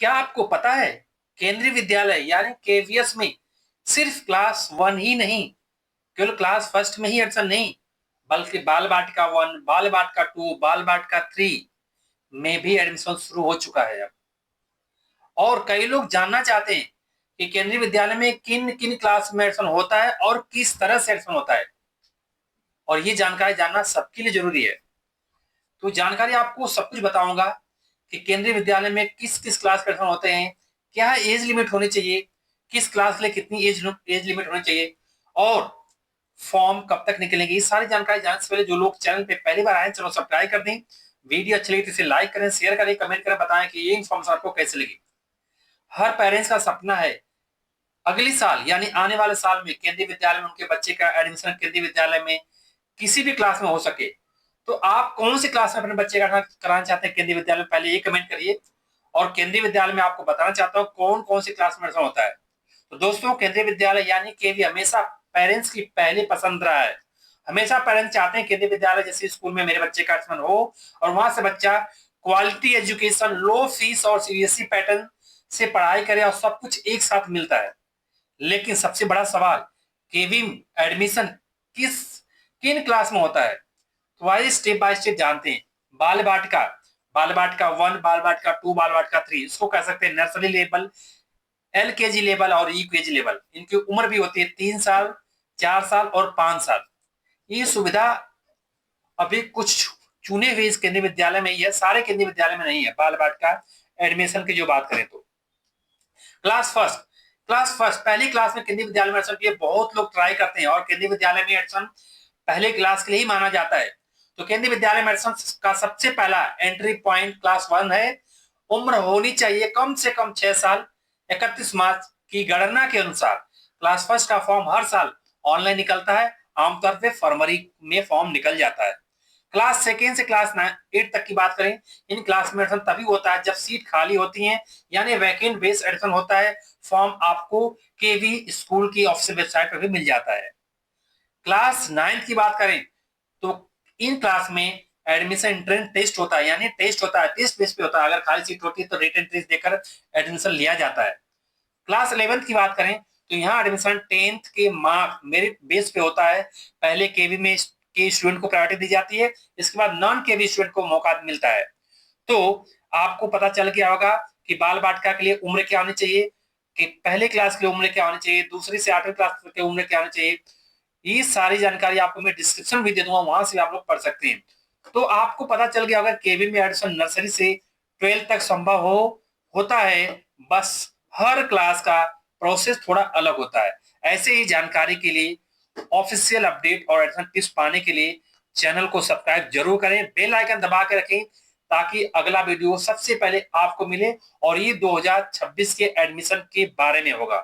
क्या आपको पता है केंद्रीय विद्यालय यानी केवीएस में सिर्फ क्लास वन ही नहीं, केवल क्लास फर्स्ट में ही एडमिशन नहीं, बल्कि बाल बाटिका वन, बाल बाटिका टू, बाल बाटिका थ्री में भी एडमिशन शुरू हो चुका है अब। और कई लोग जानना चाहते हैं कि केंद्रीय विद्यालय में किन किन क्लास में एडमिशन होता है और किस तरह से एडमिशन होता है, और ये जानकारी जानना सबके लिए जरूरी है। तो जानकारी आपको सब कुछ बताऊंगा कि केंद्रीय विद्यालय में किस किस क्लास के एडमिशन होते हैं, क्या एज लिमिट होनी चाहिए, किस क्लास के लिए कितनी एज लिमिट होनी चाहिए, और फॉर्म कब तक निकलेंगे। ये सारी जानकारी जानने से पहले जो लोग चैनल पे पहली बार आए चलो सब्सक्राइब कर दें, वीडियो अच्छी लगी तो इसे लाइक करें, शेयर करें, कमेंट करें, बताएं कि ये इन्फॉर्मेशन आपको कैसे लगी। हर पेरेंट्स का सपना है अगली साल यानी आने वाले साल में केंद्रीय विद्यालय में उनके बच्चे का एडमिशन केंद्रीय विद्यालय में किसी भी क्लास में हो सके। तो आप कौन सी क्लास में अपने बच्चे का कराना चाहते हैं केंद्रीय विद्यालय में, पहले ये कमेंट करिए। और केंद्रीय विद्यालय में आपको बताना चाहता हूँ कौन कौन सी क्लास में एडमिशन होता है। तो दोस्तों, केंद्रीय विद्यालय यानी केवी हमेशा पेरेंट्स की पहली पसंद रहा है। हमेशा पेरेंट्स चाहते हैं केंद्रीय विद्यालय जैसे स्कूल में मेरे बच्चे का एडमिशन हो और वहां से बच्चा क्वालिटी एजुकेशन, लो फीस और सीबीएसई पैटर्न से पढ़ाई करे और सब कुछ एक साथ मिलता है। लेकिन सबसे बड़ा सवाल, केवी एडमिशन किस किन क्लास में होता है, तो आइए स्टेप बाय स्टेप जानते हैं। बाल बाटिका, बाल बाटिका वन, बाल बाटिका टू, बाल बाटिका थ्री, इसको कह सकते हैं नर्सरी लेवल, एलकेजी लेवल और यूकेजी लेवल। इनकी उम्र भी होती है 3 साल, 4 साल और 5 साल। ये सुविधा अभी कुछ चुने हुए इस केंद्रीय विद्यालय में ही है, सारे केंद्रीय विद्यालय में नहीं है। बाल बाटिका एडमिशन की जो बात करें तो क्लास फर्स्ट, क्लास फर्स्ट पहली क्लास में केंद्रीय विद्यालय में एडमिशन के लिए बहुत लोग ट्राई करते हैं और केंद्रीय विद्यालय में एडमिशन पहले क्लास के लिए ही माना जाता है। तो केंद्रीय विद्यालय में एडमिशन का सबसे पहला एंट्री पॉइंट क्लास वन है। उम्र होनी चाहिए कम से कम 6 साल। 31 मार्च की गणना के अनुसार क्लास फर्स्ट का फॉर्म हर साल ऑनलाइन निकलता है, आमतौर पर फरवरी में फॉर्म निकल जाता है। क्लास सेकेंड से क्लास 8 तक की बात करें, इन क्लास में एडमिशन तभी होता है जब सीट खाली होती है, यानी वैकेंट बेस एडमिशन होता है। फॉर्म आपको केवी स्कूल की ऑफिशियल वेबसाइट पर भी मिल जाता है। क्लास 9 की बात करें तो इन क्लास में एडमिशन एंट्रेंस टेस्ट होता है, यानी टेस्ट होता है, टेस्ट बेस पे होता है। अगर खाली सीट होती है तो रिटन टेस्ट देकर एडमिशन लिया जाता है। क्लास 11 की बात करें तो यहाँ एडमिशन 10th के मार्क मेरिट बेस पे होता है। पहले केवी में के स्टूडेंट को प्रायोरिटी दी जाती है, इसके बाद नॉन केवी स्टूडेंट को मौका मिलता है। तो आपको पता चल गया होगा कि बाल बाटिका के लिए उम्र क्या होनी चाहिए, कि पहले क्लास के लिए उम्र क्या होनी चाहिए, दूसरी से 8वीं क्लास के उम्र क्या होनी चाहिए। ये सारी जानकारी आपको मैं डिस्क्रिप्शन भी दे दूंगा, वहां से आप लोग पढ़ सकते हैं। तो आपको पता चल गया अगर केवी में एडमिशन नर्सरी से 12th तक संभव होता है। बस हर क्लास का प्रोसेस थोड़ा अलग होता है। ऐसे ही जानकारी के लिए, ऑफिशियल अपडेट और एडमिशन टिप्स पाने के लिए चैनल को सब्सक्राइब जरूर करें, बेल आइकन दबा के रखें ताकि अगला वीडियो सबसे पहले आपको मिले, और ये 2026 के एडमिशन के बारे में होगा।